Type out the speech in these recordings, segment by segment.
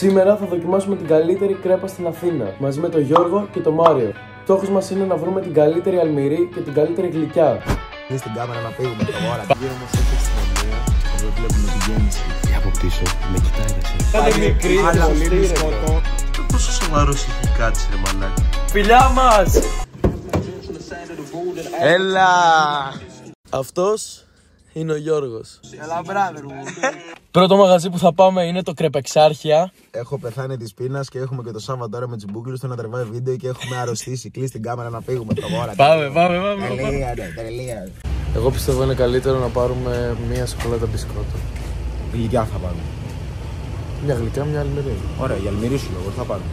Σήμερα θα δοκιμάσουμε την καλύτερη κρέπα στην Αθήνα μαζί με τον Γιώργο και τον Μάριο. Στόχος μας είναι να βρούμε την καλύτερη αλμυρή και την καλύτερη γλυκιά. Είναι στην κάμερα να φύγουμε το ώρα. Γύρω μας έχει αστυνομία. Εδώ βλέπουμε την γέννηση. Και από πίσω με κοιτάει εσύ. Κάτι μικρή, αλλά πολύ σκότω. Πόσο σοβαρός έχει κάτσει ρε μαλάκα. Φιλιά μας! Έλα! Αυτός είναι ο Γιώργος. Έλα μπράδερ μου. Πρώτο μαγαζί που θα πάμε είναι το Κρεπεξάρχεια. Έχω πεθάνει της πείνας και έχουμε και το Σάββατο τώρα με τις μπούκλους του να τρεβάει βίντεο και έχουμε αρρωστήσει. Κλείς την κάμερα να φύγουμε το ώρα. Πάμε. Τελεία. Εγώ πιστεύω είναι καλύτερο να πάρουμε μία σοκολάτα μπισκότο. Γλυκιά θα πάρουμε. Μια γλυκιά, μια αλμυρή. Ωραία, για αλμυρί σου λόγω θα πάρουμε.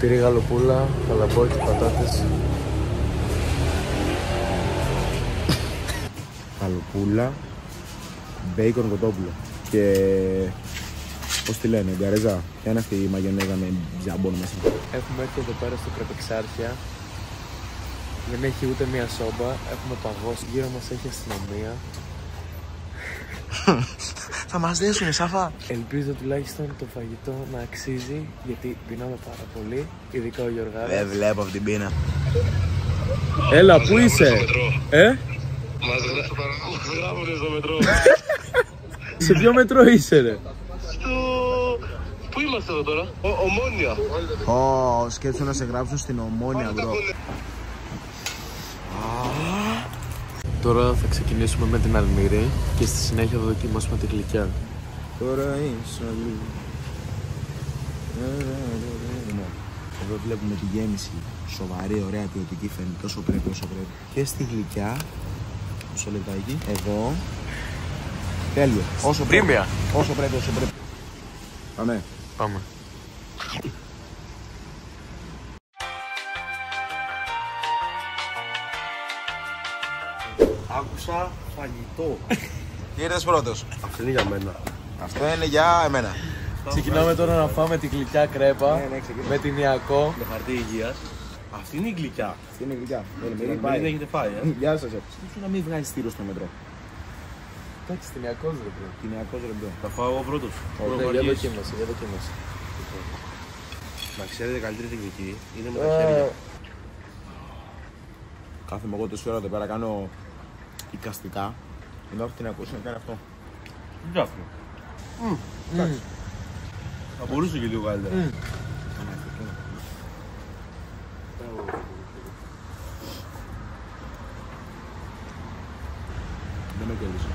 Τυρί γαλοπούλα, καλαμπόκι, πατάτες. Καλοπούλα, μπέικον κοτόπουλο και πώς τη λένε, γκαρέζα. Ποια είναι αυτή η μαγιονέζα με τζαμπόν μέσα. Έχουμε έρθει εδώ πέρα στο Κρεπεξάρχεια. Δεν έχει ούτε μία σόμπα, έχουμε παγώσει, γύρω μας έχει αστυνομία. Θα μας δέσουνε σαφά. Ελπίζω τουλάχιστον το φαγητό να αξίζει, γιατί πεινάμε πάρα πολύ, ειδικά ο Γιωργάρας. Δεν βλέπω αυτή την πείνα. Έλα, πού είσαι? Μας γράφουνε στο μετρό. Σε ποιο μετρό είσαι ρε? Πού είμαστε εδώ τώρα? Ομόνια. Σκέψου να σε γράψουν στην Ομόνια, μπρο. Τώρα θα ξεκινήσουμε με την αλμυρή και στη συνέχεια θα δοκιμάσουμε τη γλυκιά. Τώρα είσαι λίγο. Εδώ βλέπουμε τη γέμιση. Σοβαρή, ωραία, ποιοτική φαίνεται. Όσο πρέπει. Και στη γλυκιά. Μισό λεπτάκι. Εδώ. Τέλειο. Όσο πρέπει. Όσο πρέπει. Πάμε. Άκουσα φαγητό. Τι ήρθες πρώτος? Αυτό είναι για μένα. Αυτό είναι για εμένα. Ξεκινάμε τώρα να φάμε τη γλυκιά κρέπα με την Ιακώ. Με χαρτί υγείας. Αυτή είναι η γλυκιά. Τι είναι γλυκιά. Δεν έχετε φάει, Γεια σας. Σκέψου να μην βγάζεις τύρο στο μετρό. Εντάξει, την Ιακώ ρε μπρο. Την Ιακώς ρε μπρο. Θα φάω εγώ πρώτος. Για δοκίμασε. Να ξέρετε, καλύτερη τεχνική είναι με τα χέρια. Κάθομαι εγώ τόση ώρα εδώ πέρα, κάνω εικαστικά. Ενώ έχω την ακούσει να κάνει αυτό. Δεν κάφνω. Εντάξει. Θα μπορούσε και λίγο καλύτερα. Δεν με κέρδισε.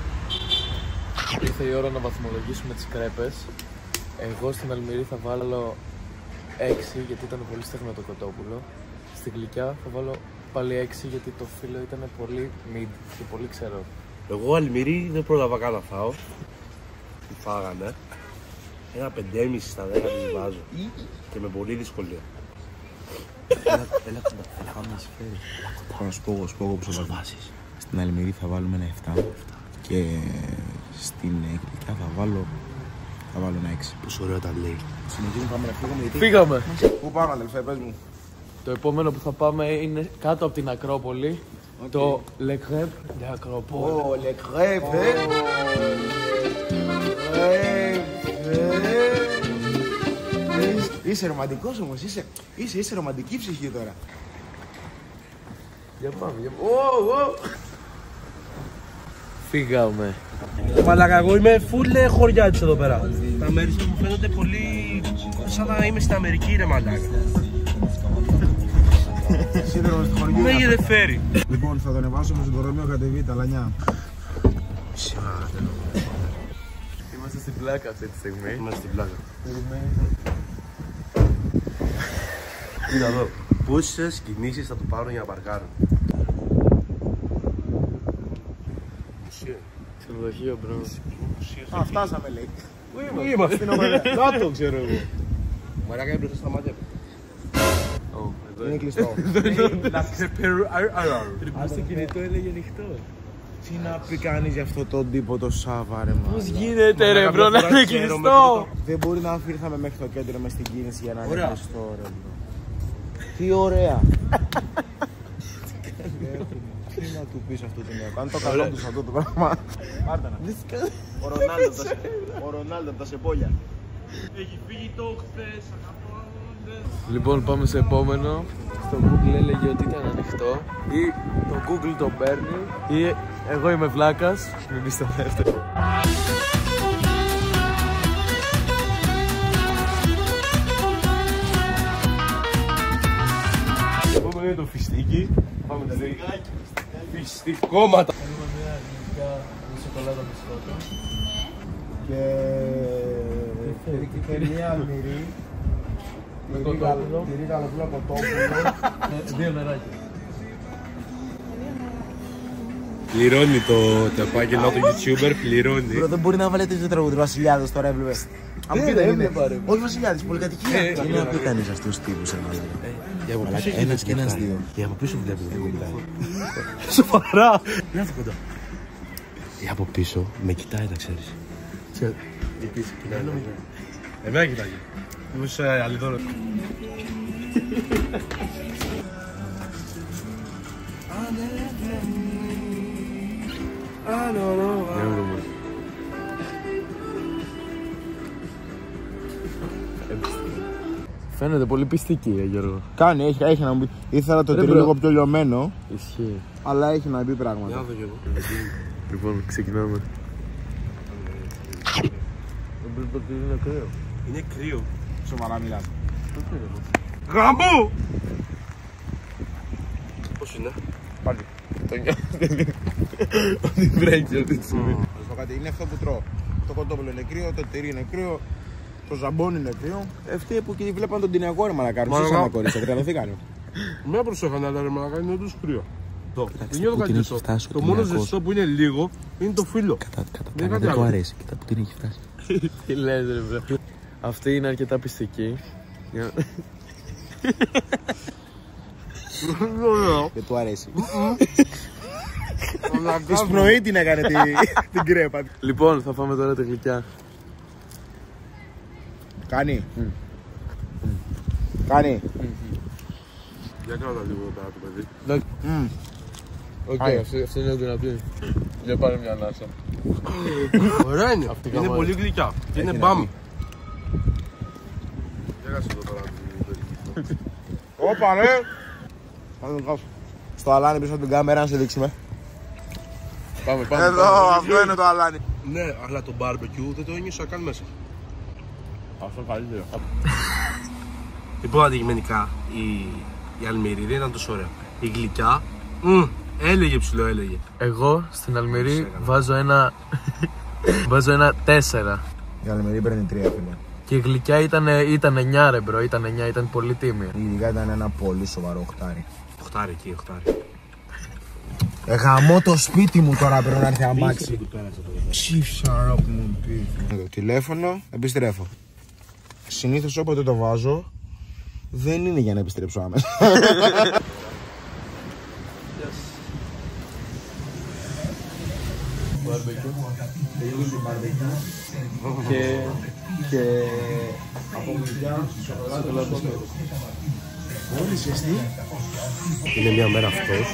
Ήρθε η ώρα να βαθμολογήσουμε τις κρέπες. Εγώ στην αλμυρή θα βάλω 6 γιατί ήταν πολύ στεγνό το κοτόπουλο. Στη γλυκιά θα βάλω πάλι 6 γιατί το φύλλο ήταν πολύ mid και πολύ ξερό. Εγώ αλμυρί δεν πρόλαβα καν να φάω. Τι φάγανε. Ένα 5,5 στα 10 της βάζω. Και με πολύ δυσκολία. Έλα κοντά, θα φάμε να σε φέρει. Θα σου πω εγώ που σε βάζεις. Στην αλμυρή θα βάλουμε ένα 7 και στην γλυκιά θα βάλω ένα 6. Πόσο ωραία τα λέει. Συνεχίζουμε, πάμε να φύγουμε γιατί... Φύγαμε! Πού πάμε αδελφέ, πες μου. Το επόμενο που θα πάμε είναι κάτω από την Ακρόπολη. Το Le Crêpe de Acropole. Le Crêpe, Είσαι ρομαντικός όμως, είσαι ρομαντική ψυχή τώρα. Για πάμε, Φύγαμε. Μαλάκα, εγώ είμαι full χωριάτης εδώ πέρα. Τα μέρη μου φαίνονται πολύ σαν να είμαι στην Αμερική ρε μαλάκα. Σύνδρομος του χωριού. Με έχετε φέρει. Λοιπόν, θα τον εβάσω με τον Ρωμαίο κατεβεί τα λανιά. Είμαστε στην πλάκα αυτή τη στιγμή. Είμαστε στην πλάκα. Κοίτα εδώ. Πόσες κινήσεις θα του πάρουν για να παρκάρουν. Ξενοδοχείο, μπρο. Α, φτάσαμε λέει. Πού είμαστε. Κάτω ξέρω εγώ. Μαλάκα είναι μπροστά στα μάτια. Είναι κλειστό. Στο κινητό έλεγε ανοιχτό. Τι να πει κανείς για αυτό τον τύπο το Σάβα ρε Πώς γίνεται ρε μπρο να είναι κλειστό? Δεν μπορεί να ήρθαμε μέχρι το κέντρο μες στην κίνηση για να είναι κλειστό ρε μπρο. Τι ωραία. Τι να του πεις αυτό το νέο. Κάνει το καλό του αυτό το πράγμα. Πάρτε να. Ο Ρονάλντο από τα Σεπόλια. Έχει φύγει το χθες, αγαπώ. Λοιπόν, πάμε σε επόμενο. Στο Google έλεγε ότι ήταν ανοιχτό. Ή το Google το παίρνει. Ή εγώ είμαι βλάκας. Μην είστε δεύτερο. Επόμενο είναι το φιστίκι. Πάμε τα λέει. Φιστικόματα. Θέλουμε μια γλυκιά με σοκολάτα μπισκότο. Και μια αλμυρή. Τυρί καλοπούλα κοτόπουλο. 2 νεράκια. Πληρώνει το επάγγελμα του YouTuber, πληρώνει. Δεν μπορεί να βάλετε το τραγούδι Βασιλιάδος τώρα έβλεπες. Από πού είναι. Όχι Βασιλιάδης, πολυκατοικία. Είναι από πού ήταν αυτούς τους τύπους ένας και ένας δύο. Για από πίσω βλέπετε δεν μιλάει. Σοβαρά. Να έρθω κοντά. Από πίσω με κοιτάει να ξέρεις. Εμένα κοιτάει. Είμαι σε αληθόρο. Φαίνεται πολύ πιστική, Γιώργο. Κάνει, έχει να μου πει. Ήθελα το τυρί λίγο πιο λιωμένο. Ισχύει. Αλλά έχει να πει πράγματα. Λοιπόν, ξεκινάμε. Το τυρί είναι κρύο. Είναι κρύο. Σοβαρά μιλάς. Γαμπού! Πώς είναι? Πάλι. Το νιώθει. Ότι βρέξει αυτή τη στιγμή. Είναι αυτό που τρώω. Το κοτόπουλο είναι κρύο, το τυρί είναι κρύο, το ζαμπόν είναι κρύο. Αυτοί που και βλέπαν τον Τινιακό ρε μαλακάρι. Εσείς σαν κορίτσια, καταλαβαίνετε. Με προσέχανε αλλά ρε μαλακά είναι όντως κρύο. Δεν νιώθω κάτι ζεστό. Το μόνο ζεστό που είναι λίγο είναι το φύλλο. Δεν του αρέσει. Κοίτα που την έχει φτάσει. Τι λες ρε βρε. Αυτή είναι αρκετά πιστική. Δεν του αρέσει. Της πνοή την έκανε την κρέπα. Λοιπόν, θα φάμε τώρα τη γλυκιά. Κάνει. Κάνει. Για κράτα λίγο εδώ πέρα το παιδί. Οκ, αυτή είναι δυνατή. Για πάρε μια ανάσα. Ωραία είναι. Είναι πολύ γλυκιά. Και είναι μπαμ. Για κάτσε εδώ πέρα. Όπα ρε. Στο αλάνι πίσω από την κάμερα να σε δείξουμε. Πάμε. Εδώ, αυτό είναι το αλάνι. Ναι, αλλά το barbecue δεν το ένιωσα καν μέσα. Αυτό καλύτερο. Λοιπόν, αντικειμενικά η αλμυρή δεν ήταν τόσο ωραία. Η γλυκιά, έλεγε ψηλό, έλεγε. Εγώ στην Αλμυρή βάζω ένα 4. Η αλμυρή παίρνει 3 φίλε. Και η γλυκιά ήταν 9 ρε μπρο, ήταν 9, ήταν πολύ τίμια. Η γλυκιά ήταν ένα πολύ σοβαρό οχτάρι. Οχτάρι εκεί, οχτάρι. Γαμώ το σπίτι μου τώρα πρέπει να έρθει αμάξι. Τσίφσαρα που μου πει. Το τηλέφωνο, επιστρέφω. Συνήθως όποτε το βάζω, δεν είναι για να επιστρέψω άμεσα. Και από γλυκιά, σοκολάτα. Όλοι ζεστή. Είναι μια μέρα αυτός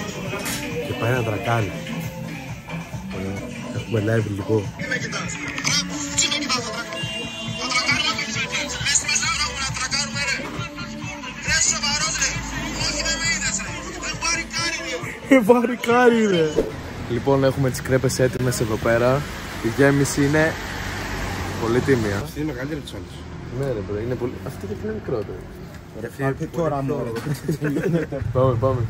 και πάει να τρακάρει. Έχουμε live υλικό. Βαρικάρι ρε. Λοιπόν, έχουμε τις κρέπες έτοιμες εδώ πέρα. Η γέμιση είναι πολύ τίμια. Αυτή είναι μεγαλύτερη της άλλης. Ναι ρε μπρο, είναι πολύ... Αυτή και είναι μικρότερη. Και τώρα μόνο. Πάμε.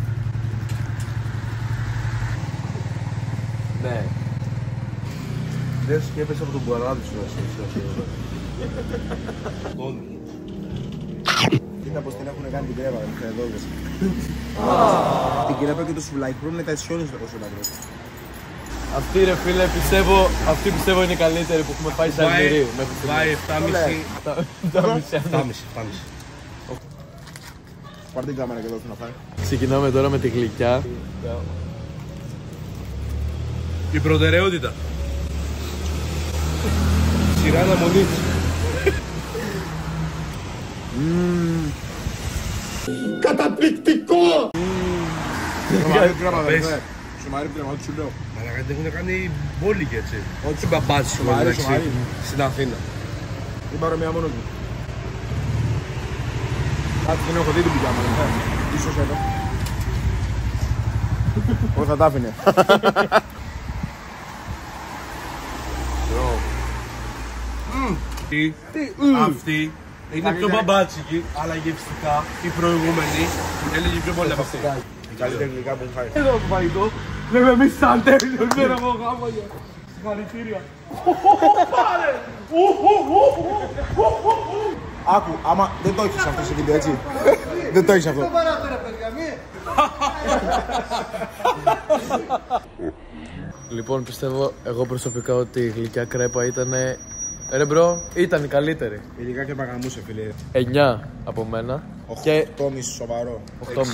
Ναι. Δεν σκέφτεσαι από τον Μπουαράδη σου να Κοίτα πως την έχουν κάνει την κρέπα, εδώ είδες. Την κρέπα και το σουβλάκι πρέπει να τα ισιώνεις το σουβλάκι. Αυτή ρε φίλε, πιστεύω είναι η καλύτερη που έχουμε πάει σε Αλμυρί. Πάει 7,5. Πάρτε την κάμερα και εδώ να φάει. Ξεκινάμε τώρα με τη γλυκιά. Η προτεραιότητα. Σειρά αναμονής. Καταπληκτικό! Σομαρή κρέμα, ό,τι σου λέω. Αλλά κάτι έχουν κάνει μπόλικ έτσι. Όχι μπαμπάτσι σου μεταξύ στην Αθήνα. Δεν πάρω μία μόνο του. Κάτι δεν έχω δει την πηγάμα. Ίσως εδώ. Όχι θα τα άφηνε. Αυτή είναι πιο μπαμπάτσικη, αλλά γευστικά. Η προηγούμενη έλεγε πιο πολύ από αυτή. Η καλύτερη γλυκά που έχω φάει. Εδώ το φαγητό. Λέμε εμείς σαν τέλειο. Δεν έχω γάμαγια. Συγχαρητήρια. Πάρε! Άκου, άμα δεν το έχεις αυτό σε βίντεο, έτσι. Δεν το έχεις αυτό. Δεν παράτερα, παιδιά, μη. Λοιπόν, πιστεύω εγώ προσωπικά ότι η γλυκιά κρέπα ήταν. Ρε μπρο, ήταν η καλύτερη. Ειδικά και παγαμούσε, φίλε. 9 από μένα. 8,5 σοβαρό. 8,5.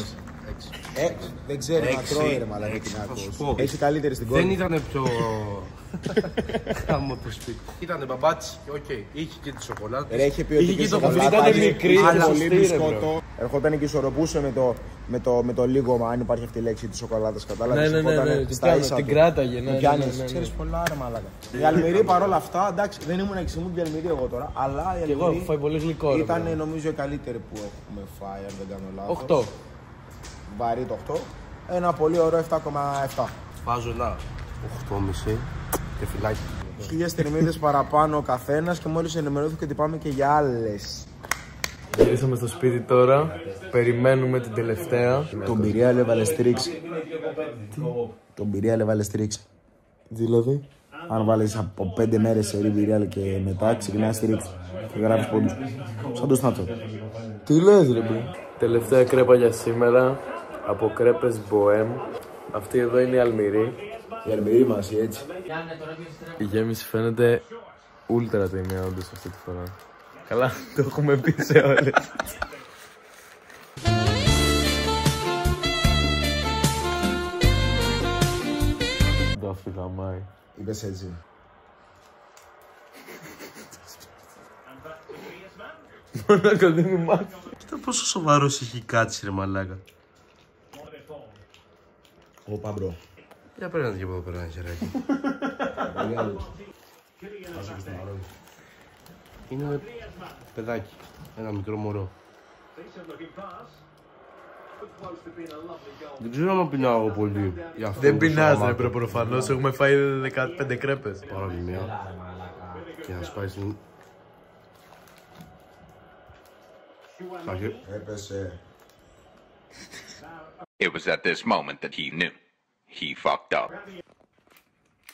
Δεν ξέρει να τρώει ρε μαλάκα την άκου. Έχει καλύτερη στην κόρη. Δεν ήταν πιο χάμω το σπίτι. Ήτανε μπαμπάτσι, οκ. Είχε και τη σοκολάτα. Ρε είχε πει ότι είχε η το σοκολάτα ήταν είναι μικρή, αλλά σωστή, πολύ ρε, μπισκότο. Ερχόταν και ισορροπούσε με το λίγωμα, αν υπάρχει αυτή η λέξη της σοκολάτας. Κατάλαβες. Ναι. Στα ίσα την του. κράταγε. Μου πιάνεις, ξέρεις πολλά ρε μαλάκα. Η Αλμυρή παρόλα αυτά, εντάξει, δεν ήμουν εξημού την Αλμυρή εγώ τώρα, αλλά η Εγώ έχω φάει Αλμυρή πολύ γλυκό. ήταν νομίζω η καλύτερη που έχουμε φάει, αν δεν κάνω λάθος. 8. Βαρύ το 8. Ένα πολύ ωραίο 7,7. Βάζω ένα 8,5 και φυλάκι. 1000 θερμίδες παραπάνω ο καθένας και μόλις ενημερώθηκε ότι πάμε και για άλλες. Γυρίσαμε στο σπίτι τώρα. Περιμένουμε την τελευταία. Τον Πυριάλ έβαλε στρίξ. Τον Πυριάλ έβαλε στρίξ. Δηλαδή. Αν βάλεις από 5 μέρες σε Πυριάλ και μετά ξεκινάς στρίξ και γράφεις πόντους. Σαν το Snapchat. Τι λες ρε μπρο. Τελευταία κρέπα για σήμερα. Από κρέπες Bohem. Αυτή εδώ είναι η Αλμυρή. Η Αλμυρή μας, έτσι. Η γέμιση φαίνεται ούλτρα τίμια όντως αυτή τη φορά. Καλά, το έχουμε πει σε όλες. Το αφηγαμάει. Είπες έτσι. Μόνο να κοντίνει μάθει. Κοίτα πόσο σοβαρός έχει κάτσει ρε μαλάκα. Ο Παμπρό. Για παίρνετε και από εδώ πέρα ένα χεράκι. Είναι παιδάκι, ένα μικρό μωρό. Δεν ξέρω αν πεινάω εγώ πολύ. Δεν πεινάς ρε μπρο, προφανώς έχουμε φάει 15 κρέπες. Πάρω άλλη μία και να σπάει στην... Έπεσε. It was at this moment that he knew. He fucked up.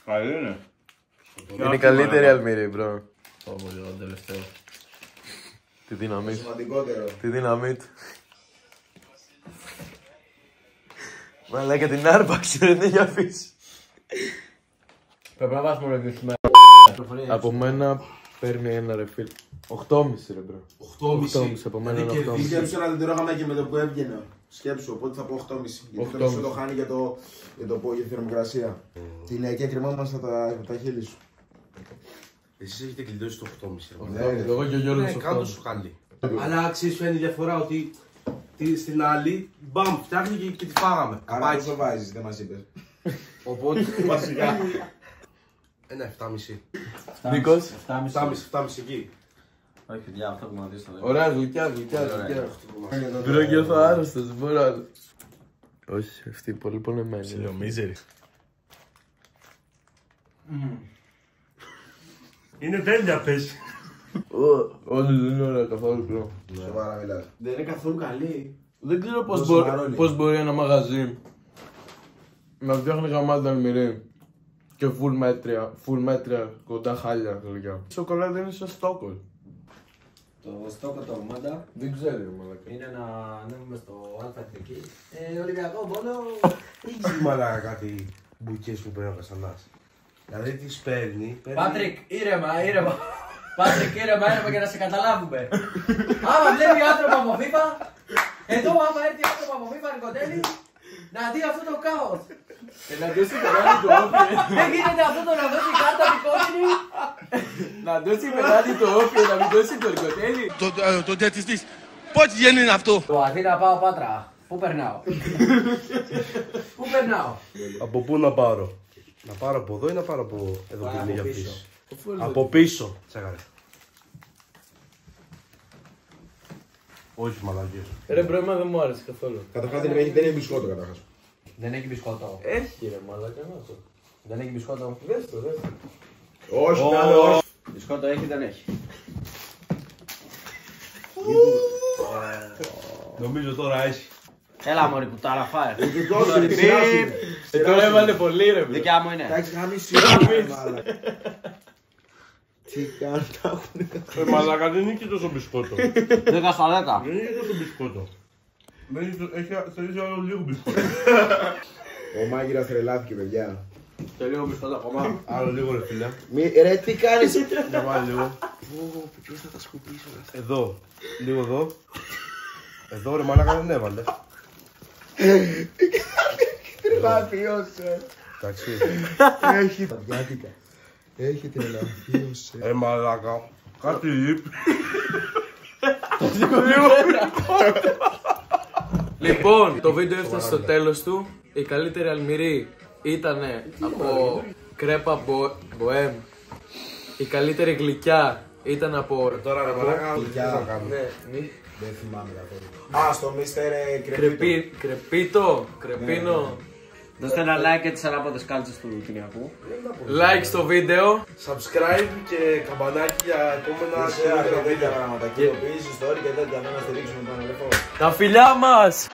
Καλή είναι. Είναι η καλύτερη Αλμυρή μπρο. Πολύ το τελευταίο. Τη δύναμή του. Σημαντικότερο. Τη δύναμή του. Μαλάκα την άρπαξε ρε, δεν για αφήσει. Πρέπει να βάζουμε ρεβιού σήμερα. Από μένα παίρνει ένα ρεφίλ. 8,5 ρε μπρο. 8,5 από μένα είναι 8,5. Σκέψου να δεν τρώγαμε και με το που έβγαινε. Σκέψου, οπότε θα πω 8,5. Γιατί τώρα σου το χάνει για τη θερμοκρασία. Την εκεί κρεμόμαστε τα χείλη σου. Εσείς έχετε κλειδώσει το 8,5. Εγώ και ο Γιώργος Ναι, κάτω σου χάλι. Αλλά ξέρεις ποια είναι η διαφορά, ότι στην άλλη, μπαμ, φτιάχνει και τη φάγαμε. Άρα πόσο βάζεις, δεν μας είπες. Οπότε, βασικά, ένα 7,5. Νίκος. 7,5 εκεί. Όχι, παιδιά, αυτό που μου δεις το Ωραία, γλυκιά. Μπρο και θα άρρωστος, δεν μπορώ άλλο. Όχι, αυτή πολύ πονεμένη. Ψιλομίζερη. Είναι τέλεια πες. Όχι, δεν είναι ωραία καθόλου μπρο. Σοβαρά μιλάς. Δεν είναι καθόλου καλή. Δεν ξέρω Μαρόλι. πώς μπορεί ένα μαγαζί να φτιάχνει γαμάτι Αλμυρή και full μέτρια κοντά χάλια γλυκιά. Η σοκολάτα είναι σαν στόκολ. Το στόκο το μάντα Δεν ξέρει μαλάκα. είναι να ανέβουμε στο Αλφα-Εθνική. Ολυμπιακό μόνο. Έχεις μαλάκα κάτι μπουκές που παίρνει ο Κασανάς. Δηλαδή τις παίρνει. Πάτρικ, ήρεμα. Πάτρικ, ήρεμα για να σε καταλάβουμε. Άμα βλέπει άνθρωπο από FIFA, εδώ άμα έρθει άνθρωπο από FIFA Νικοτέλη, να δει αυτό το κάος. Να δώσει πελάτη το όφιο. Δεν γίνεται αυτό το να δώσει κάρτα την κόκκινη. Να δώσει πελάτη το όφιο, να μην δώσει το Νικοτέλη. Το διατητής. Πότε γίνει αυτό. Το Αθήνα πάω Πάτρα. Πού περνάω. Πού περνάω. Από πού να πάρω. Να πάρω από εδώ ή να πάρω από εδώ που είναι για πίσω. Από πίσω. Τσάκαρε. Όχι μαλακίες. Ρε μπρο, εμένα δεν μου άρεσε καθόλου. Καταρχάς δεν έχει μπισκότο καταρχάς. Δεν έχει μπισκότο. Έχει ρε μαλάκα, να το. Δεν έχει μπισκότο. Δες το, δες το. Όχι, όχι. Μπισκότο έχει, δεν έχει. Νομίζω τώρα έχει. Έλα μωρή πουτάρα, φάε. Τώρα έβαλε πολύ ρε μπρο. Δικιά μου είναι. Εντάξει, γαμίσει. Τι κάνουν, τα έχουν. Μαλάκα δεν είναι και τόσο μπισκότο. 10 στα 10. Δεν είναι και τόσο μπισκότο. Θέλει άλλο λίγο μπισκότο. Ο μάγειρας τρελάθηκε, παιδιά. Και λίγο μπισκότο ακόμα. Άλλο λίγο ρε φίλε. Ρε, τι κάνεις. Να βάλει λίγο. Ποιος θα τα σκουπίσει όλα αυτά. Εδώ. Λίγο εδώ. Εδώ ρε μαλάκα δεν έβαλε. Τρελαθίωσε. Εντάξει. Έχει παδιάτικα. Έχει τρελαθίωσε. Μαλάκα. Κάτι είπε. Λοιπόν, το βίντεο έφτασε στο τέλος του. Η καλύτερη αλμυρή ήταν από κρέπα μποέμ. Η καλύτερη γλυκιά ήταν από... Τώρα ρε μαλάκα τι Γλυκιά. να κάνουμε. Ναι, Δεν θυμάμαι καθόλου. Α, στο Μίστερ Κρεπίτο. κρεπίνο. Δώστε ένα like και τις ανάποδες κάλτσες του Κυριακού. Like στο βίντεο. Subscribe και καμπανάκι για επόμενα Τέτοια πράγματα. Και ειδοποιήσεις story και τέτοια να στηρίξουμε τον ελεύθερο. Τα φιλιά μας!